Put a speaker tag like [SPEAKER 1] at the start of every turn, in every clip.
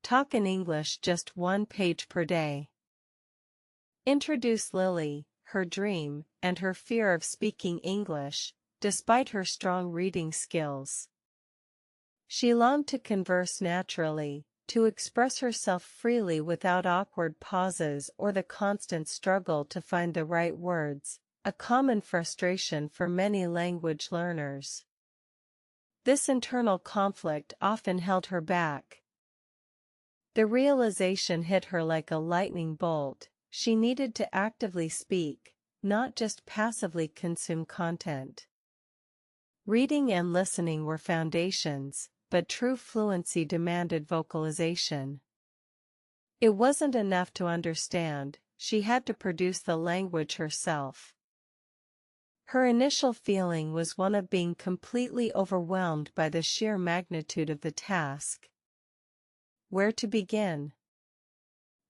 [SPEAKER 1] Talk in English just 1 page per day. Introduce Lily, her dream, and her fear of speaking English, despite her strong reading skills. She longed to converse naturally, to express herself freely without awkward pauses or the constant struggle to find the right words, a common frustration for many language learners. This internal conflict often held her back. The realization hit her like a lightning bolt: she needed to actively speak, not just passively consume content. Reading and listening were foundations, but true fluency demanded vocalization. It wasn't enough to understand, she had to produce the language herself. Her initial feeling was one of being completely overwhelmed by the sheer magnitude of the task. Where to begin?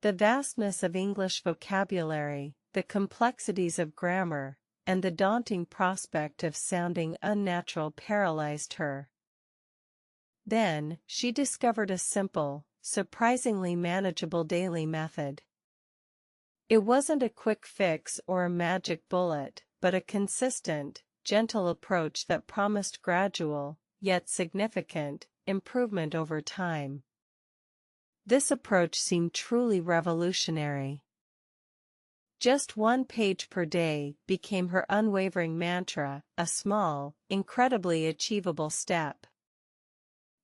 [SPEAKER 1] The vastness of English vocabulary, the complexities of grammar, and the daunting prospect of sounding unnatural paralyzed her. Then, she discovered a simple, surprisingly manageable daily method. It wasn't a quick fix or a magic bullet, but a consistent, gentle approach that promised gradual, yet significant, improvement over time. This approach seemed truly revolutionary. Just 1 page per day became her unwavering mantra, a small, incredibly achievable step.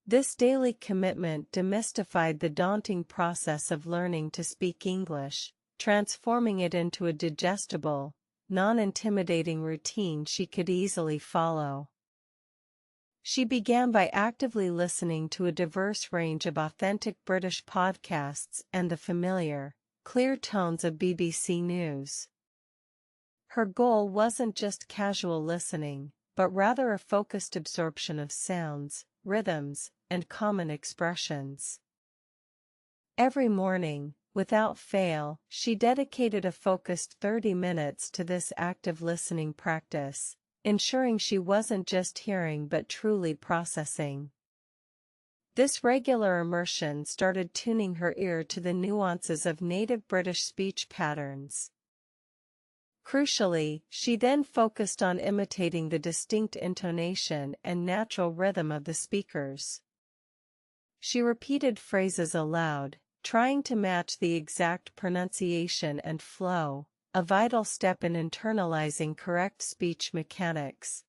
[SPEAKER 1] This daily commitment demystified the daunting process of learning to speak English, transforming it into a digestible, non-intimidating routine she could easily follow. She began by actively listening to a diverse range of authentic British podcasts and the familiar, clear tones of BBC News. Her goal wasn't just casual listening, but rather a focused absorption of sounds, rhythms, and common expressions. Every morning, without fail, she dedicated a focused 30 minutes to this active listening practice, ensuring she wasn't just hearing but truly processing. This regular immersion started tuning her ear to the nuances of native British speech patterns. Crucially, she then focused on imitating the distinct intonation and natural rhythm of the speakers. She repeated phrases aloud, trying to match the exact pronunciation and flow, a vital step in internalizing correct speech mechanics.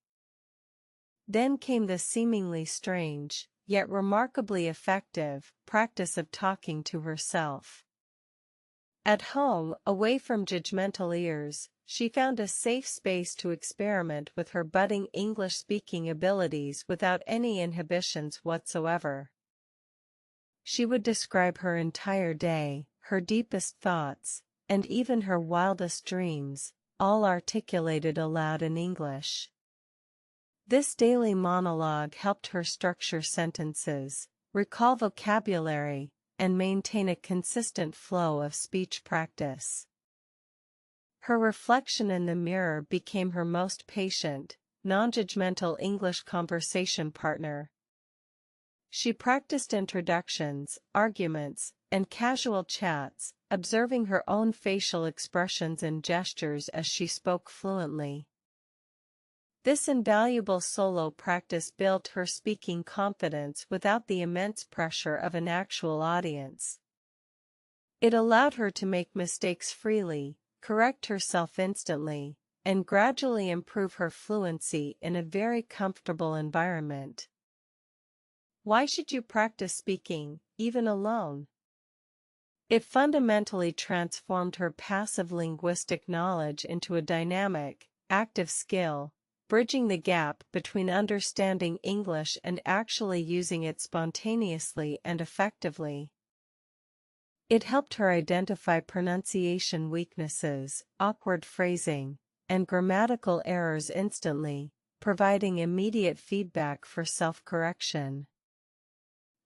[SPEAKER 1] Then came the seemingly strange, yet remarkably effective, practice of talking to herself. At home, away from judgmental ears, she found a safe space to experiment with her budding English-speaking abilities without any inhibitions whatsoever. She would describe her entire day, her deepest thoughts, and even her wildest dreams, all articulated aloud in English. This daily monologue helped her structure sentences, recall vocabulary, and maintain a consistent flow of speech practice. Her reflection in the mirror became her most patient, non-judgmental English conversation partner. She practiced introductions, arguments, and casual chats, observing her own facial expressions and gestures as she spoke fluently. This invaluable solo practice built her speaking confidence without the immense pressure of an actual audience. It allowed her to make mistakes freely, correct herself instantly, and gradually improve her fluency in a very comfortable environment. Why should you practice speaking, even alone? It fundamentally transformed her passive linguistic knowledge into a dynamic, active skill, bridging the gap between understanding English and actually using it spontaneously and effectively. It helped her identify pronunciation weaknesses, awkward phrasing, and grammatical errors instantly, providing immediate feedback for self-correction.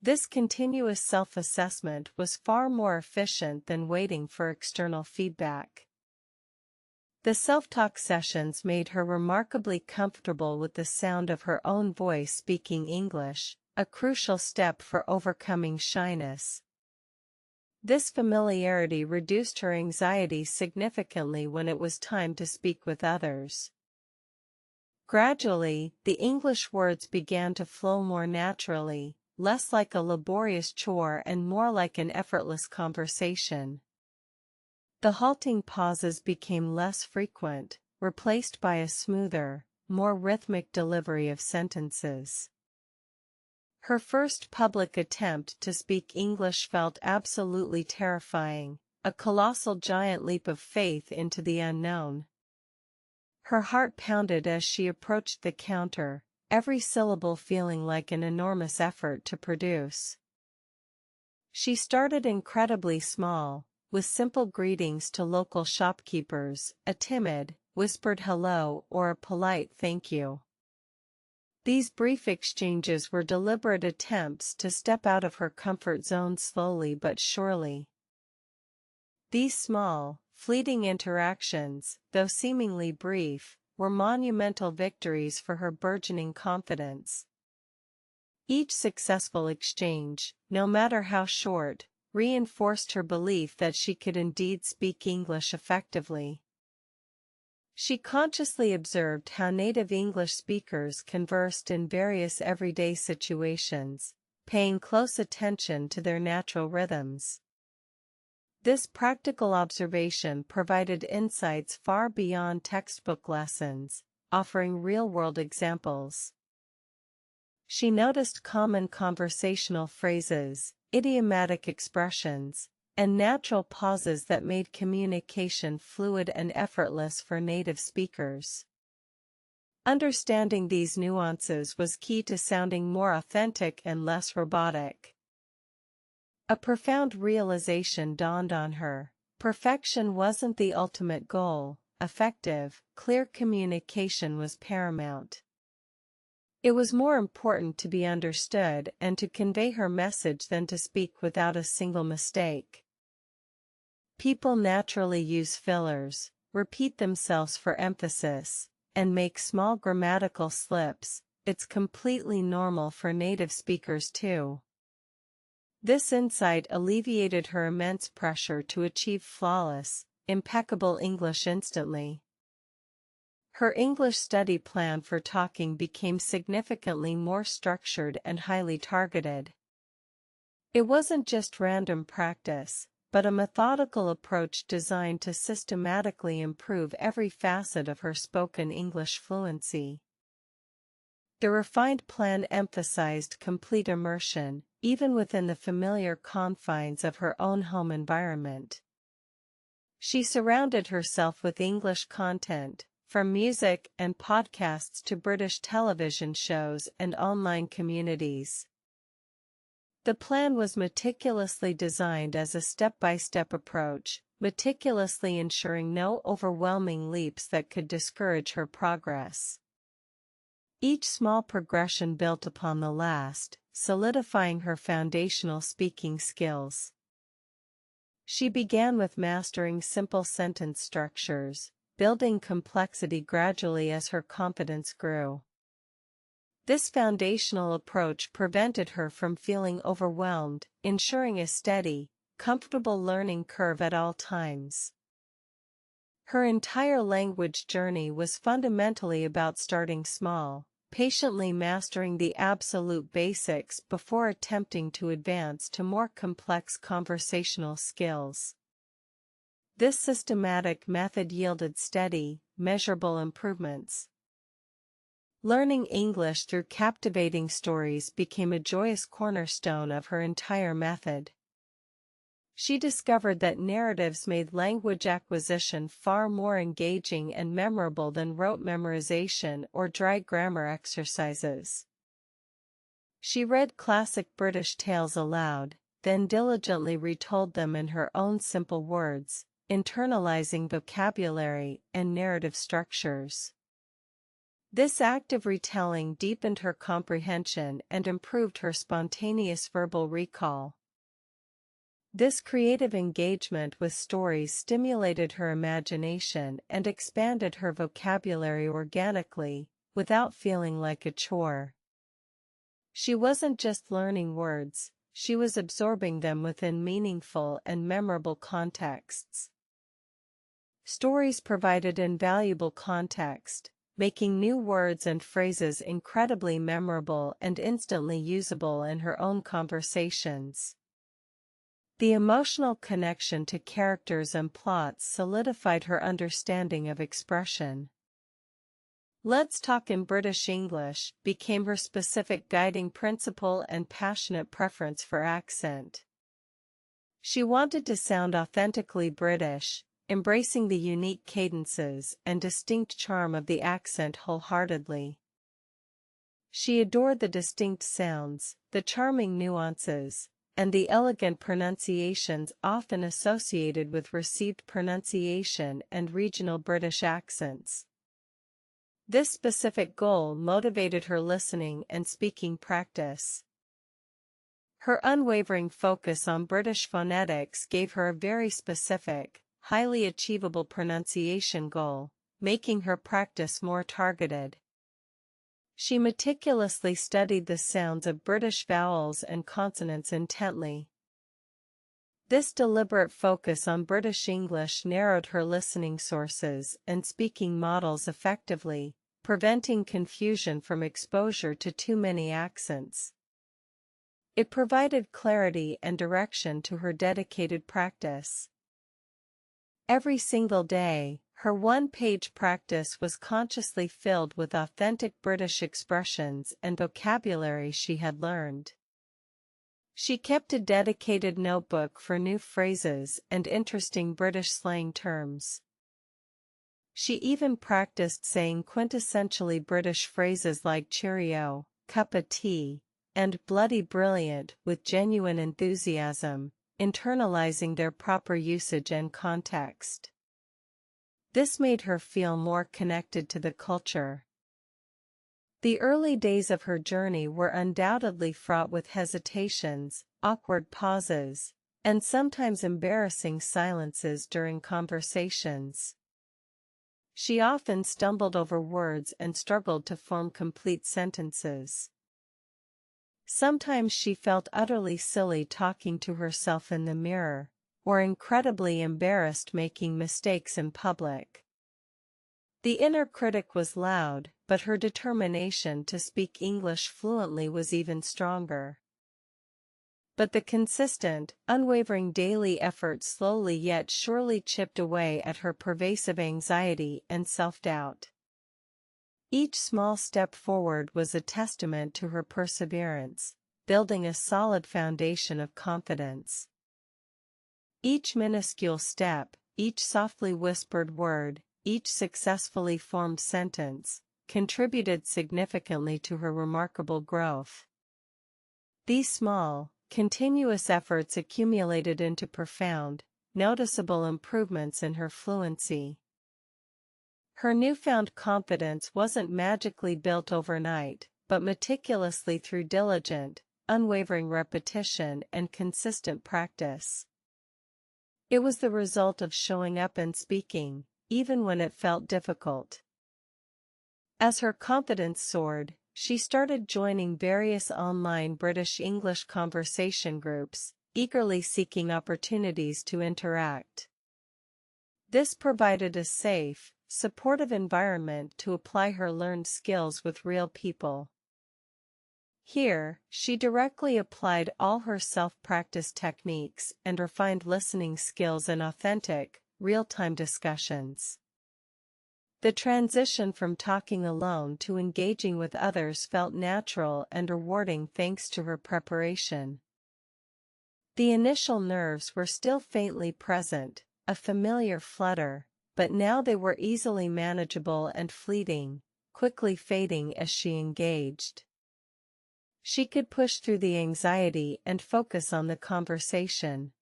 [SPEAKER 1] This continuous self-assessment was far more efficient than waiting for external feedback. The self-talk sessions made her remarkably comfortable with the sound of her own voice speaking English, a crucial step for overcoming shyness. This familiarity reduced her anxiety significantly when it was time to speak with others. Gradually, the English words began to flow more naturally, less like a laborious chore and more like an effortless conversation. The halting pauses became less frequent, replaced by a smoother, more rhythmic delivery of sentences. Her first public attempt to speak English felt absolutely terrifying, a colossal giant leap of faith into the unknown. Her heart pounded as she approached the counter, every syllable feeling like an enormous effort to produce. She started incredibly small, with simple greetings to local shopkeepers, a timid, whispered hello or a polite thank you. These brief exchanges were deliberate attempts to step out of her comfort zone slowly but surely. These small, fleeting interactions, though seemingly brief, were monumental victories for her burgeoning confidence. Each successful exchange, no matter how short, reinforced her belief that she could indeed speak English effectively. She consciously observed how native English speakers conversed in various everyday situations, paying close attention to their natural rhythms. This practical observation provided insights far beyond textbook lessons, offering real-world examples. She noticed common conversational phrases, idiomatic expressions, and natural pauses that made communication fluid and effortless for native speakers. Understanding these nuances was key to sounding more authentic and less robotic. A profound realization dawned on her. Perfection wasn't the ultimate goal, effective, clear communication was paramount. It was more important to be understood and to convey her message than to speak without a single mistake. People naturally use fillers, repeat themselves for emphasis, and make small grammatical slips. It's completely normal for native speakers too. This insight alleviated her immense pressure to achieve flawless, impeccable English instantly. Her English study plan for talking became significantly more structured and highly targeted. It wasn't just random practice, but a methodical approach designed to systematically improve every facet of her spoken English fluency. The refined plan emphasized complete immersion, even within the familiar confines of her own home environment. She surrounded herself with English content, from music and podcasts to British television shows and online communities. The plan was meticulously designed as a step-by-step approach, meticulously ensuring no overwhelming leaps that could discourage her progress. Each small progression built upon the last, solidifying her foundational speaking skills. She began with mastering simple sentence structures, building complexity gradually as her confidence grew. This foundational approach prevented her from feeling overwhelmed, ensuring a steady, comfortable learning curve at all times. Her entire language journey was fundamentally about starting small, patiently mastering the absolute basics before attempting to advance to more complex conversational skills. This systematic method yielded steady, measurable improvements. Learning English through captivating stories became a joyous cornerstone of her entire method. She discovered that narratives made language acquisition far more engaging and memorable than rote memorization or dry grammar exercises. She read classic British tales aloud, then diligently retold them in her own simple words, internalizing vocabulary and narrative structures. This active retelling deepened her comprehension and improved her spontaneous verbal recall. This creative engagement with stories stimulated her imagination and expanded her vocabulary organically, without feeling like a chore. She wasn't just learning words, she was absorbing them within meaningful and memorable contexts. Stories provided invaluable context, making new words and phrases incredibly memorable and instantly usable in her own conversations. The emotional connection to characters and plots solidified her understanding of expression. "Let's talk in British English" became her specific guiding principle and passionate preference for accent. She wanted to sound authentically British, embracing the unique cadences and distinct charm of the accent wholeheartedly. She adored the distinct sounds, the charming nuances, and the elegant pronunciations often associated with received pronunciation and regional British accents. This specific goal motivated her listening and speaking practice. Her unwavering focus on British phonetics gave her a very specific, highly achievable pronunciation goal, making her practice more targeted. She meticulously studied the sounds of British vowels and consonants intently. This deliberate focus on British English narrowed her listening sources and speaking models effectively, preventing confusion from exposure to too many accents. It provided clarity and direction to her dedicated practice. Every single day, her one-page practice was consciously filled with authentic British expressions and vocabulary she had learned. She kept a dedicated notebook for new phrases and interesting British slang terms. She even practiced saying quintessentially British phrases like cheerio, cup of tea, and bloody brilliant with genuine enthusiasm, internalizing their proper usage and context. This made her feel more connected to the culture. The early days of her journey were undoubtedly fraught with hesitations, awkward pauses, and sometimes embarrassing silences during conversations. She often stumbled over words and struggled to form complete sentences. Sometimes she felt utterly silly talking to herself in the mirror, or incredibly embarrassed making mistakes in public. The inner critic was loud, but her determination to speak English fluently was even stronger. But the consistent, unwavering daily effort slowly yet surely chipped away at her pervasive anxiety and self-doubt. Each small step forward was a testament to her perseverance, building a solid foundation of confidence. Each minuscule step, each softly whispered word, each successfully formed sentence, contributed significantly to her remarkable growth. These small, continuous efforts accumulated into profound, noticeable improvements in her fluency. Her newfound confidence wasn't magically built overnight, but meticulously through diligent, unwavering repetition and consistent practice. It was the result of showing up and speaking, even when it felt difficult. As her confidence soared, she started joining various online British English conversation groups, eagerly seeking opportunities to interact. This provided a safe, supportive environment to apply her learned skills with real people. Here, she directly applied all her self-practice techniques and refined listening skills in authentic, real-time discussions. The transition from talking alone to engaging with others felt natural and rewarding thanks to her preparation. The initial nerves were still faintly present, a familiar flutter, but now they were easily manageable and fleeting, quickly fading as she engaged. She could push through the anxiety and focus on the conversation.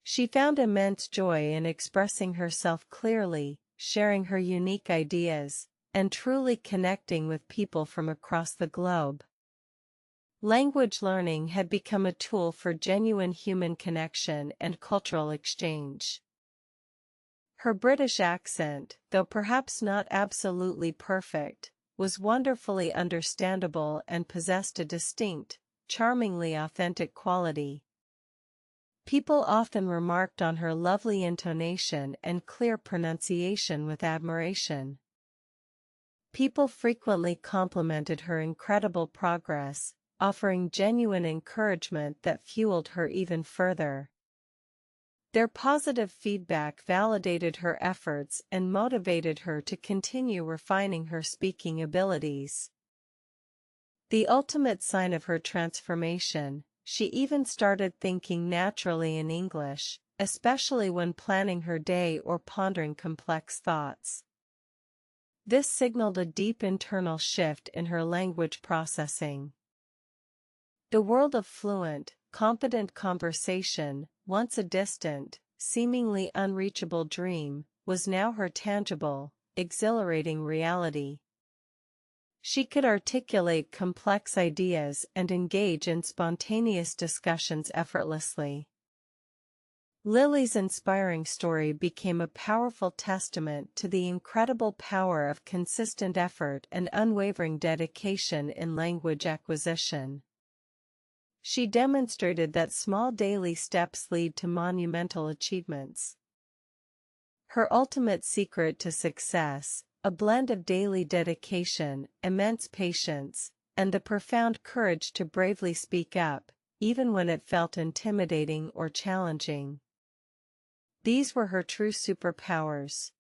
[SPEAKER 1] She found immense joy in expressing herself clearly, sharing her unique ideas, and truly connecting with people from across the globe. Language learning had become a tool for genuine human connection and cultural exchange. Her British accent, though perhaps not absolutely perfect, was wonderfully understandable and possessed a distinct, charmingly authentic quality. People often remarked on her lovely intonation and clear pronunciation with admiration. People frequently complimented her incredible progress, offering genuine encouragement that fueled her even further. Their positive feedback validated her efforts and motivated her to continue refining her speaking abilities. The ultimate sign of her transformation, she even started thinking naturally in English, especially when planning her day or pondering complex thoughts. This signaled a deep internal shift in her language processing. The world of fluent, competent conversation, once a distant, seemingly unreachable dream, was now her tangible, exhilarating reality. She could articulate complex ideas and engage in spontaneous discussions effortlessly. Lily's inspiring story became a powerful testament to the incredible power of consistent effort and unwavering dedication in language acquisition. She demonstrated that small daily steps lead to monumental achievements. Her ultimate secret to success, a blend of daily dedication, immense patience, and the profound courage to bravely speak up, even when it felt intimidating or challenging. These were her true superpowers.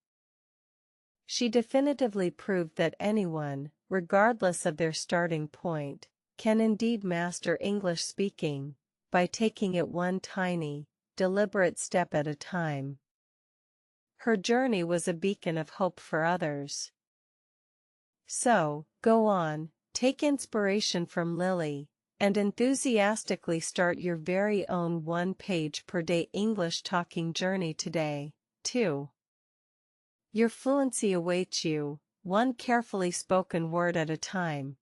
[SPEAKER 1] She definitively proved that anyone, regardless of their starting point, can indeed master English speaking, by taking it one tiny, deliberate step at a time. Her journey was a beacon of hope for others. So, go on, take inspiration from Lily, and enthusiastically start your very own one-page per day English talking journey today, too. Your fluency awaits you, one carefully spoken word at a time.